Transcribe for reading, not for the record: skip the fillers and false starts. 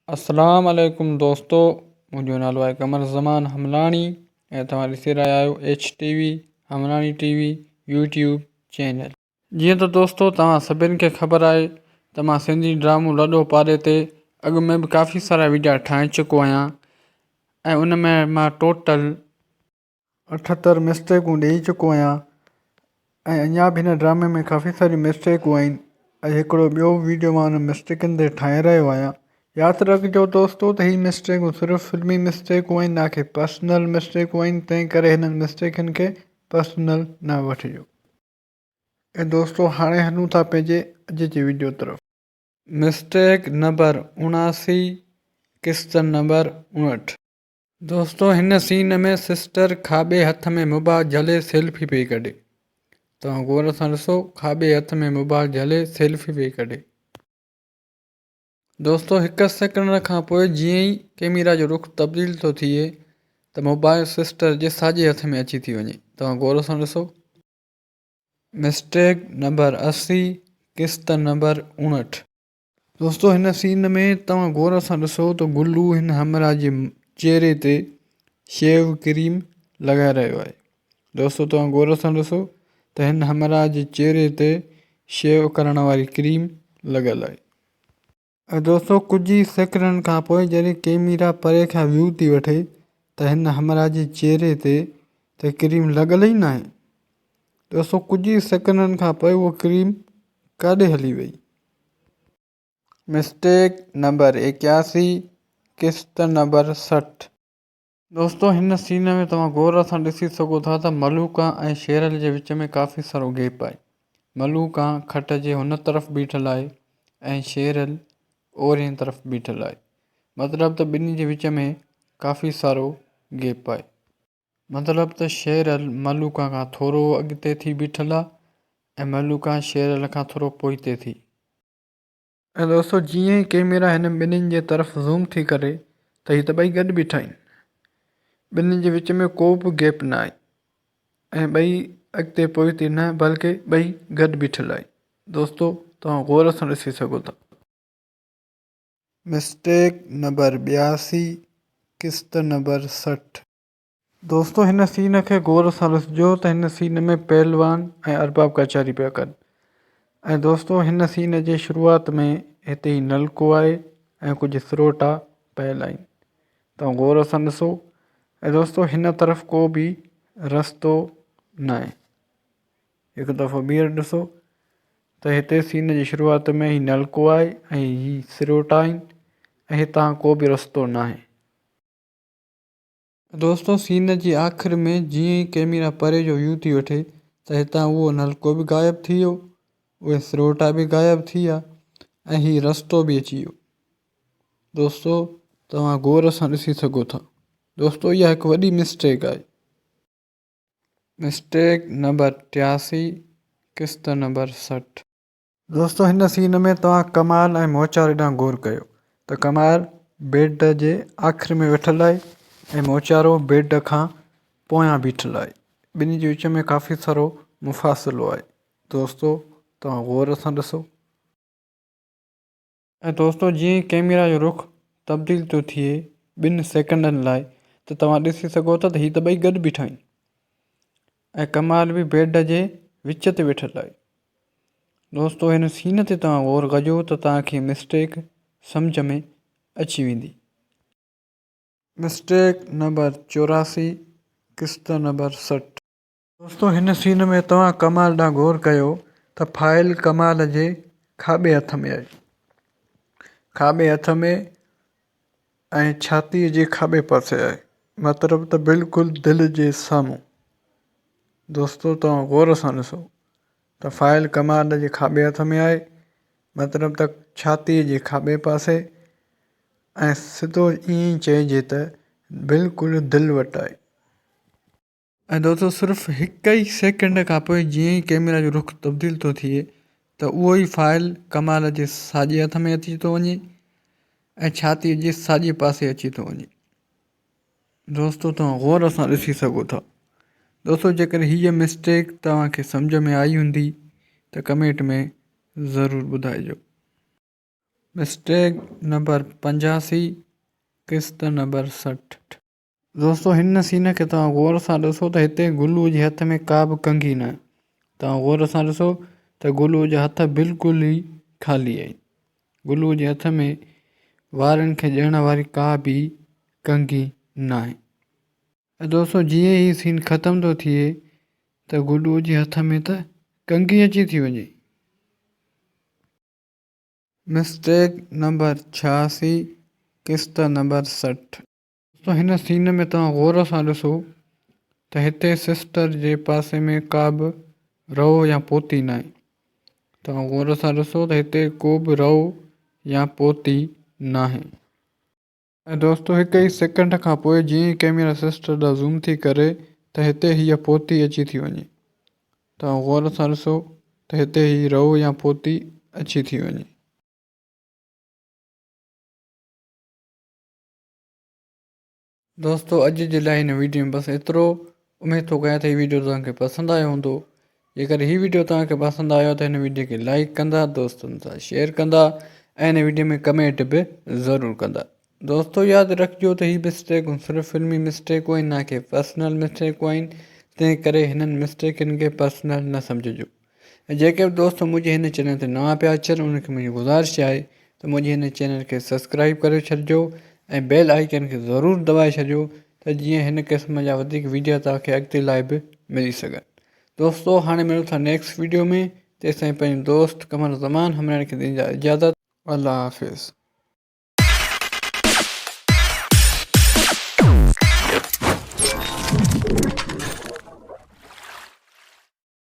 अस्सलाम वालेकुम दोस्तों, मुंहिंजो नालो आहे कमर ज़मान हमलाणी ऐं तव्हां ॾिसी रहिया आहियो HTV हमलाणी TV यूट्यूब चैनल। जीअं त दोस्तों तव्हां सभिनि खे ख़बर आहे त मां सिंधी ड्रामो लॾो पाड़े ते अॻु में बि काफ़ी सारा वीडियो ठाहे चुको आहियां ऐं उन में मां टोटल 78 मिस्टेकूं ॾेई चुको आहियां ऐं अञा बि हिन ड्रामे में काफ़ी सारी मिस्टेकूं आहिनि ऐं हिकिड़ो ॿियो वीडियो मां हुन मिस्टेकनि ते ठाहे रहियो आहियां। यादि रखिजो दोस्तों त हीअ मिस्टेकूं सिर्फ़ु फिल्मी मिस्टेकूं आहिनि, ना कि पर्सनल मिस्टेकूं आहिनि, तंहिं करे हिननि मिस्टेकनि खे पर्सनल न वठिजो। ऐं दोस्तों हाणे हलूं था पंहिंजे अॼु जी वीडियो तरफ़। मिस्टेक नंबर 79, किस्त नंबर 59। दोस्तों हिन सीन में सिस्टर खाॿे हथ में मोबाइल झले सेल्फी पई कढे। तव्हां गौर सां ॾिसो, खाॿे हथ में मोबाइल झले सेल्फी पई कढे। दोस्तों हिकु सेकंड खां पोइ जीअं ई कैमरा जो रुख तब्दील थो थिए त मोबाइल सिस्टर जे साॼे हथ में अची थी वञे। तव्हां गौर सां ॾिसो। मिस्टेक नंबर 80, किस्त नंबर 59। दोस्तों हिन सीन में तव्हां गौर सां ॾिसो त गुल्लू हिन हमरा जे चेहरे ते शेव क्रीम लॻाए रहियो आहे। दोस्तों तव्हां गौर सां ॾिसो त हिन हमरा जे चेहरे ते शेव करण वारी क्रीम लॻल आहे। ऐं दोस्तों कुझु ई सेकंडनि खां पोइ जॾहिं कैमरा परे खां व्यू थी वठे त हिन हमरा जे चेहरे ते त क्रीम लॻल ई न आहे। दोस्तों कुझु ई सेकंडनि खां पोइ उहा क्रीम काॾे हली वई। मिस्टेक नंबर 81, किस्त नंबर 60। दोस्तों हिन सीन में तव्हां गौर सां ॾिसी सघो था त मलूका ऐं शेरल जे विच में काफ़ी सारो गैप आहे। मलूका खट जे हुन तरफ़ बीठल आहे ऐं शेरल ओरिएं तरफ़ बीठल आहे। मतिलबु त ॿिन्ही जे विच में काफ़ी सारो गैप आहे। मतिलबु त शेरल मलूका खां थोरो अॻिते थी बीठल आहे ऐं मलूका शेरल खां थोरो पोइते थी। ऐं दोस्तों जीअं ई कैमरा हिन ॿिन्हिनि जे तरफ़ ज़ूम थी करे त हीअ त ॿई गॾु बीठा आहिनि। ॿिन्हिनि जे विच में को बि गैप न आहे ऐं ॿई अॻिते पोइते न, बल्कि ॿई गॾु बीठल आहे। दोस्तों तव्हां गौर सां ॾिसी सघो था। मिस्टेक नंबर 82, किस्त नंबर 60। दोस्तों हिन सीन खे गौर सां ॾिसिजो त हिन सीन में पहलवान ऐं अरबाब कचारी पिया कनि। ऐं दोस्तों हिन सीन जे शुरूआति में हिते ई नलको आहे ऐं कुझु स्रोटा पयल आहिनि। तव्हां गौर सां ॾिसो। ऐं दोस्तों हिन तरफ़ को बि रस्तो न आहे। हिकु दफ़ो ॿीहर ॾिसो त हिते सीन जी शुरूआति में ई नलको आहे ऐं ही स्रोटा आहिनि ऐं हितां को बि रस्तो न आहे। दोस्तों सीन जी आख़िर में जीअं ई कैमरा परे जो व्यू थी वठे त हितां उहो नलको बि ग़ाइबु थी वियो, उहे स्रोटा बि ग़ाइबु थी विया ऐं हीउ रस्तो बि अची वियो। दोस्तों तव्हां गौर सां ॾिसी सघो था। दोस्तों इहा हिकु वॾी मिस्टेक आहे। मिस्टेक नंबर 83, किस्त नंबर 60। दोस्तों हिन सीन में तव्हां कमाल ऐं मोचार ॾांहुं गौर कयो त कमाल बेड जे आख़िर में वेठल आहे ऐं मोचारो बेड खां पोयां बीठल आहे। ॿिन्ही जे विच में काफ़ी सारो मुफ़ासिलो आहे। दोस्तों तव्हां गौर सां ॾिसो। ऐं दोस्तों जीअं कैमरा जो रुख तब्दील थो थिए ॿिनि सेकंडनि लाइ त तव्हां ॾिसी सघो था त हीअ त ॿई गॾु बीठा आहिनि ऐं कमाल बि बेड जे विच ते वेठल आहे। दोस्तों हिन सीन ते तव्हां गौर कजो त तव्हांखे मिस्टेक सम्झ में अची वेंदी। मिस्टेक नंबर 84, किस्त नंबर 60। दोस्तों हिन सीन में तव्हां कमाल ॾांहुं गौर कयो त फाइल कमाल जे खाॿे हथ में आहे। खाॿे हथ में ऐं छातीअ जे खाॿे पासे आहे, मतिलबु त बिल्कुलु दिलि जे साम्हूं। दोस्तों तव्हां गौर सां ॾिसो त फाइल कमाल जे खाॿे हथ में आहे, मतिलबु त छातीअ जे खाॿे पासे ऐं सिधो ईअं ई चइजे त बिल्कुलु दिलि वटि आहे। ऐं दोस्तों सिर्फ़ु हिकु ई सेकंड खां पोइ जीअं ई कैमरा जो रुख तब्दील थो थिए त उहो ई फाइल कमाल जे साॼे हथ में अची थो वञे ऐं छातीअ जे साॼे पासे अची थो वञे। दोस्तों तव्हां गौर सां ॾिसी सघो था। दोस्तों जेकर हीअ मिस्टेक तव्हांखे सम्झ में आई हूंदी त कमेंट में ज़रूरु ॿुधाइजो। मिस्टेक नंबर 85 किस्त नंबर 60। दोस्तों हिन सीन खे तव्हां गौर सां ॾिसो त हिते गुलू जे हथ में का बि कंघी न आहे। तव्हां गौर सां ॾिसो त गुलू जा हथ बिल्कुलु ई ख़ाली आहिनि। गुलू जे हथ में वारनि खे ॾियण वारी का बि कंघी न आहे। ऐं दोस्तों जीअं ई सीन ख़तम थो थिए त गुलू जे हथ में त कंघी अची थी वञे। मिस्टेक नंबर 86 किस्त नंबर 60। तो हिन सीन में तव्हां गौर सां ॾिसो त हिते सिस्टर जे पासे में का बि रओ या पोती न आहे। तव्हां गौर सां ॾिसो त हिते को बि रओ या पोती न आहे। ऐं दोस्तों हिकु ई सेकेंड खां पोइ जीअं ई कैमरा सिस्टर ॾांहुं ज़ूम थी करे त हिते हीअ पोती अची थी वञे। तव्हां गौर सां ॾिसो त हिते ही रओ या पोती अची थी वञे। दोस्तों अॼु जे लाइ हिन वीडियो में बसि एतिरो। उमेद थो कयां त हीउ वीडियो तव्हांखे पसंदि आयो हूंदो। जेकर हीउ वीडियो तव्हांखे पसंदि आयो त हिन वीडियो खे लाइक कंदा, दोस्तनि सां शेयर कंदा ऐं हिन वीडियो में कमेंट बि ज़रूरु कंदा। दोस्तों यादि रखिजो त हीअ मिस्टेकूं सिर्फ़ु फिल्मी मिस्टेकूं आहिनि, न कि पर्सनल मिस्टेकूं आहिनि। तंहिं करे हिननि मिस्टेकनि खे पर्सनल न सम्झिजो। ऐं जेके बि दोस्त मुंहिंजे हिन चैनल ते नवां पिया अचनि उनखे मुंहिंजी गुज़ारिश आहे त मुंहिंजे हिन चैनल खे सब्सक्राइब करे छॾिजो ऐं बेल आइकन खे ज़रूरु दॿाए छॾियो त जीअं हिन क़िस्म जा वधीक वीडियो तव्हांखे अॻिते लाइ बि मिली सघनि। दोस्तों हाणे मिलूं था नेक्स्ट वीडियो में। तेसिताईं पंहिंजो दोस्त कमर ज़मान हमराणी खे ॾींदा इजाज़त। अल्लाह हाफ़िज़।